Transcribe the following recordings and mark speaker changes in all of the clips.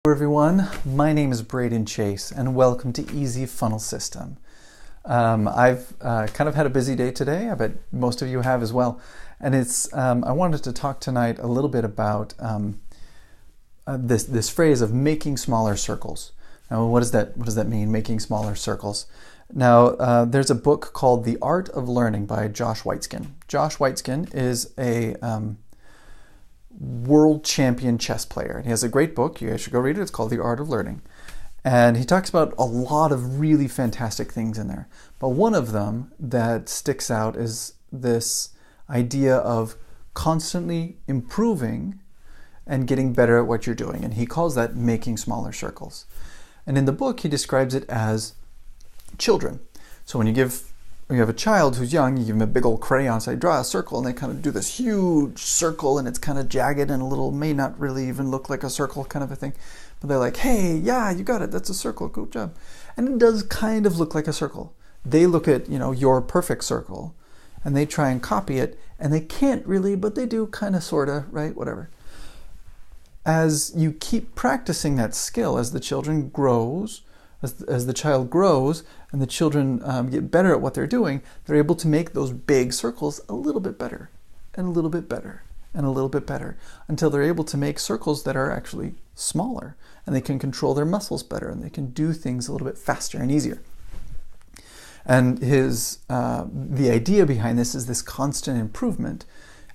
Speaker 1: Hello everyone, my name is Braden Chase and welcome to Easy Funnel System. I've kind of had a busy day today, I bet most of you have as well, and I wanted to talk tonight a little bit about this phrase of making smaller circles. Now what does that mean, making smaller circles? Now there's a book called The Art of Learning by Josh Waitzkin. Josh Waitzkin is a world champion chess player. And he has a great book. You guys should go read it. It's called The Art of Learning. And he talks about a lot of really fantastic things in there. But one of them that sticks out is this idea of constantly improving and getting better at what you're doing. And he calls that making smaller circles. And in the book, he describes it as children. So when you have a child who's young, you give them a big old crayon, say, draw a circle, and they kind of do this huge circle, and it's kind of jagged and a little, may not really even look like a circle kind of a thing. But they're like, hey, yeah, you got it, that's a circle, good job. And it does kind of look like a circle. They look at, your perfect circle, and they try and copy it, and they can't really, but they do kind of, sort of, right, whatever. As you keep practicing that skill, as the children grows, as the child grows and the children get better at what they're doing, they're able to make those big circles a little bit better and a little bit better and a little bit better until they're able to make circles that are actually smaller, and they can control their muscles better and they can do things a little bit faster and easier. And the idea behind this is this constant improvement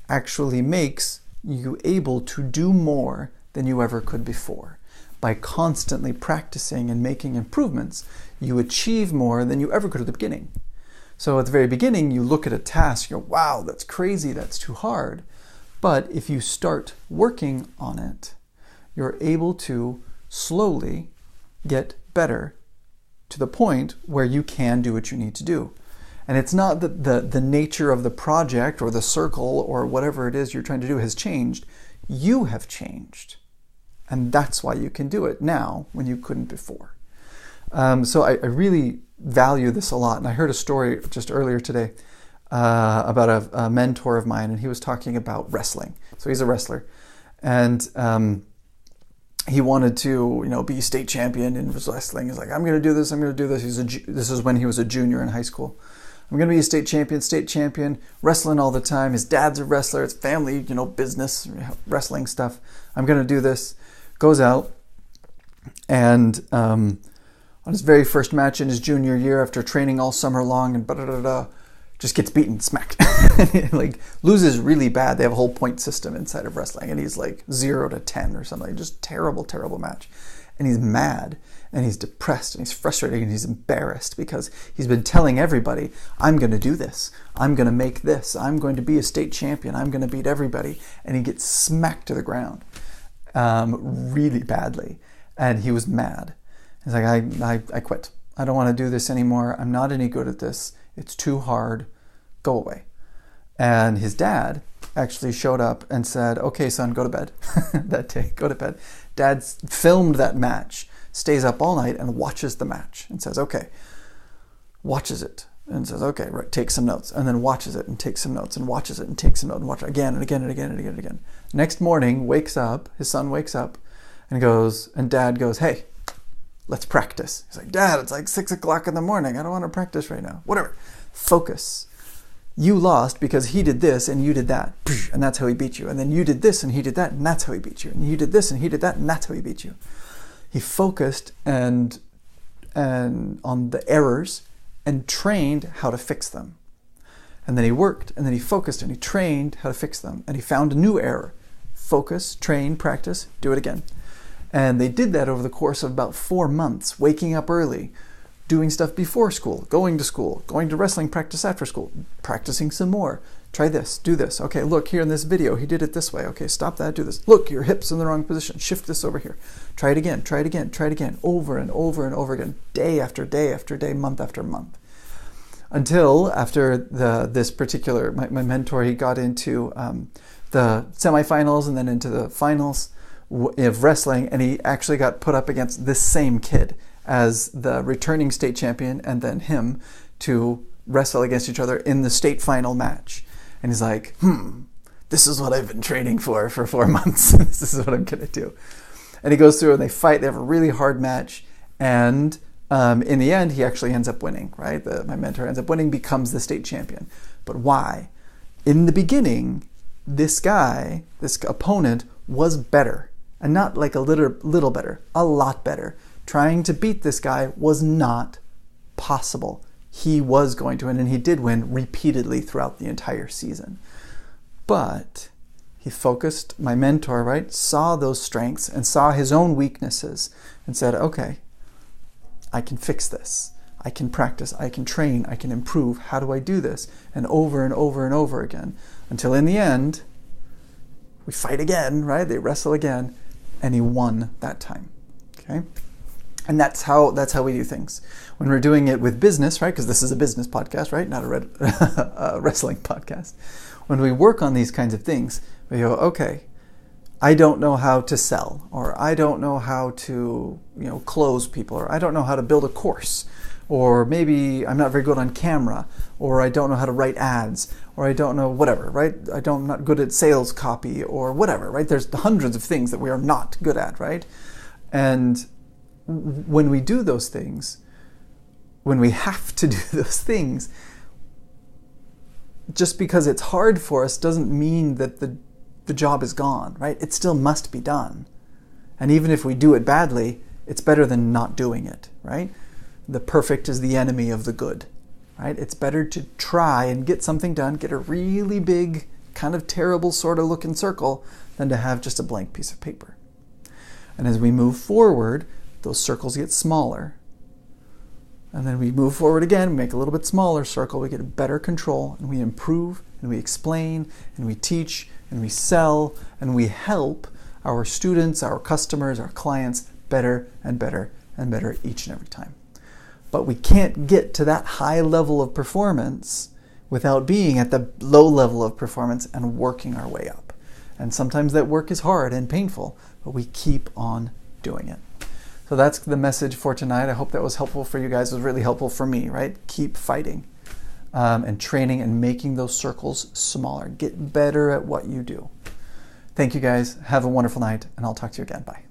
Speaker 1: actually makes you able to do more than you ever could before. By constantly practicing and making improvements, you achieve more than you ever could at the beginning. So at the very beginning, you look at a task, you go, wow, that's crazy, that's too hard. But if you start working on it, you're able to slowly get better to the point where you can do what you need to do. And it's not that the nature of the project or the circle or whatever it is you're trying to do has changed. You have changed. And that's why you can do it now when you couldn't before. So I really value this a lot. And I heard a story just earlier today about a mentor of mine, and he was talking about wrestling. So he's a wrestler. And he wanted to, be state champion in wrestling. He's like, I'm going to do this, I'm going to do this. This is when he was a junior in high school. I'm going to be a state champion, wrestling all the time. His dad's a wrestler. It's family, business, wrestling stuff. I'm going to do this. Goes out, and on his very first match in his junior year, after training all summer long and just gets beaten, smacked. Like loses really bad. They have a whole point system inside of wrestling, and he's like 0 to 10 or something. Just terrible, terrible match. And he's mad, and he's depressed, and he's frustrated, and he's embarrassed because he's been telling everybody, I'm going to do this. I'm going to make this. I'm going to be a state champion. I'm going to beat everybody. And he gets smacked to the ground. Really badly, and he was mad. He's like, I quit. I don't want to do this anymore. I'm not any good at this. It's too hard. Go away. And his dad actually showed up and said, okay, son, go to bed. That day, go to bed. Dad filmed that match, stays up all night and watches the match and says, okay, watches it and says, okay, right, takes some notes, and then watches it and takes some notes and watches it and takes some notes and watches it again and again and again and again and again. Next morning, his son wakes up and Dad goes, hey, let's practice. He's like, Dad, it's like 6 o'clock in the morning. I don't want to practice right now. Whatever. Focus. You lost because he did this and you did that. And that's how he beat you. And then you did this and he did that and that's how he beat you. And you did this and he did that and that's how he beat you. He focused and on the errors and trained how to fix them. And then he worked, and then he focused, and he trained how to fix them. And he found a new error. Focus, train, practice, do it again. And they did that over the course of about 4 months, waking up early, doing stuff before school, going to wrestling practice after school, practicing some more. Try this, do this. Okay, look, here in this video, he did it this way. Okay, stop that, do this. Look, your hip's in the wrong position. Shift this over here. Try it again, try it again, try it again, over and over and over again, day after day after day, month after month. Until after this particular, my mentor, he got into the semifinals and then into the finals of wrestling, and he actually got put up against this same kid as the returning state champion and then him to wrestle against each other in the state final match. And he's like, this is what I've been training for 4 months. This is what I'm going to do. And he goes through and they fight. They have a really hard match. And in the end, he actually ends up winning, right? My mentor ends up winning, becomes the state champion. But why? In the beginning, this guy, this opponent, was better. And not like a little better, a lot better. Trying to beat this guy was not possible. He was going to win, and he did win repeatedly throughout the entire season. But he focused, my mentor, right, saw those strengths and saw his own weaknesses and said, okay, I can fix this. I can practice, I can train, I can improve. How do I do this? And over and over and over again. Until in the end, we fight again, right? They wrestle again, and he won that time, okay? And that's how we do things. When we're doing it with business, right? Because this is a business podcast, right? Not a wrestling podcast. When we work on these kinds of things, we go, okay, I don't know how to sell, or I don't know how to, close people, or I don't know how to build a course, or maybe I'm not very good on camera, or I don't know how to write ads, or I don't know whatever, right? I'm not good at sales copy, or whatever, right? There's hundreds of things that we are not good at, right? And when we do those things, when we have to do those things, just because it's hard for us doesn't mean that the job is gone, right? It still must be done. And even if we do it badly, it's better than not doing it, right? The perfect is the enemy of the good, right? It's better to try and get something done, get a really big, kind of terrible sort of looking circle, than to have just a blank piece of paper. And as we move forward, those circles get smaller. And then we move forward again, we make a little bit smaller circle, we get a better control, and we improve, and we explain, and we teach, and we sell, and we help our students, our customers, our clients better and better and better each and every time. But we can't get to that high level of performance without being at the low level of performance and working our way up. And sometimes that work is hard and painful, but we keep on doing it. So that's the message for tonight. I hope that was helpful for you guys. It was really helpful for me, right? Keep fighting and training and making those circles smaller. Get better at what you do. Thank you guys. Have a wonderful night, and I'll talk to you again. Bye.